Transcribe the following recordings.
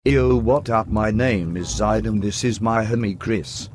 Yo, what up? My name is Zaid and this is my homie Chris.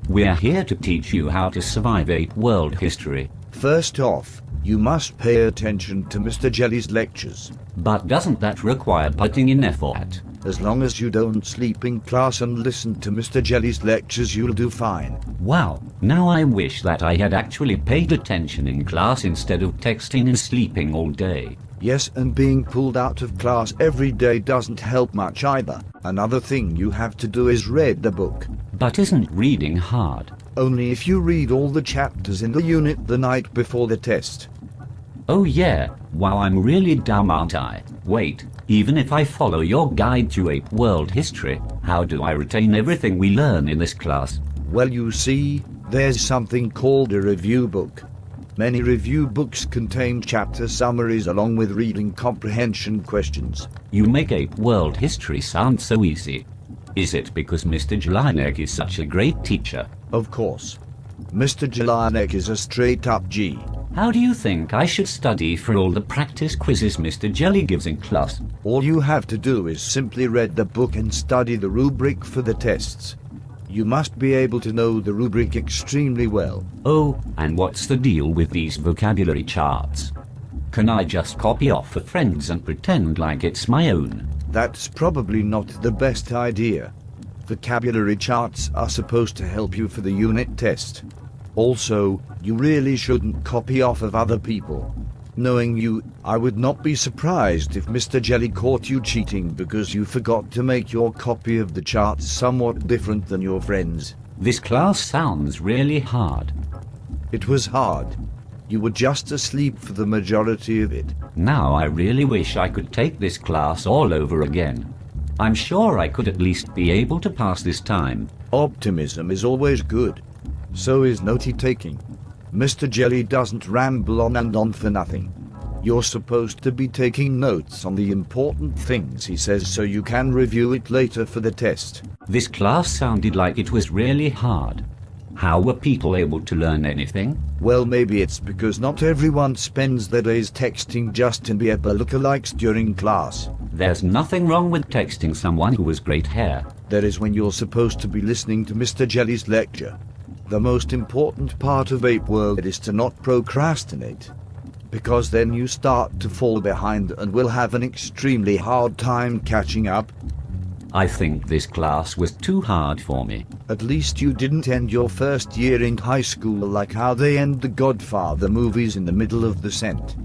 We're here to teach you how to survive Ape World history. First off, you must pay attention to Mr. Jelly's lectures. But doesn't that require putting in effort? As long as you don't sleep in class and listen to Mr. Jelly's lectures, you'll do fine. Wow, now I wish that I had actually paid attention in class instead of texting and sleeping all day. Yes, and being pulled out of class every day doesn't help much either. Another thing you have to do is read the book. But isn't reading hard? Only if you read all the chapters in the unit the night before the test. Oh yeah, wow, I'm really dumb, aren't I? Wait, even if I follow your guide to Ape World history, how do I retain everything we learn in this class? Well, you see, there's something called a review book. Many review books contain chapter summaries along with reading comprehension questions. You make Ape World history sound so easy. Is it because Mr. Jelinek is such a great teacher? Of course. Mr. Jelinek is a straight-up G. How do you think I should study for all the practice quizzes Mr. Jelly gives in class? All you have to do is simply read the book and study the rubric for the tests. You must be able to know the rubric extremely well. Oh, and what's the deal with these vocabulary charts? Can I just copy off for friends and pretend like it's my own? That's probably not the best idea. Vocabulary charts are supposed to help you for the unit test. Also, you really shouldn't copy off of other people. Knowing you, I would not be surprised if Mr. Jelly caught you cheating because you forgot to make your copy of the charts somewhat different than your friends. This class sounds really hard. It was hard. You were just asleep for the majority of it. Now I really wish I could take this class all over again. I'm sure I could at least be able to pass this time. Optimism is always good. So is note-taking. Mr. Jelly doesn't ramble on and on for nothing. You're supposed to be taking notes on the important things he says so you can review it later for the test. This class sounded like it was really hard. How were people able to learn anything? Well, maybe it's because not everyone spends their days texting Justin Bieber lookalikes during class. There's nothing wrong with texting someone who has great hair. That is when you're supposed to be listening to Mr. Jelly's lecture. The most important part of Ape World is to not procrastinate. Because then you start to fall behind and will have an extremely hard time catching up. I think this class was too hard for me. At least you didn't end your first year in high school like how they end the Godfather movies in the middle of the scent.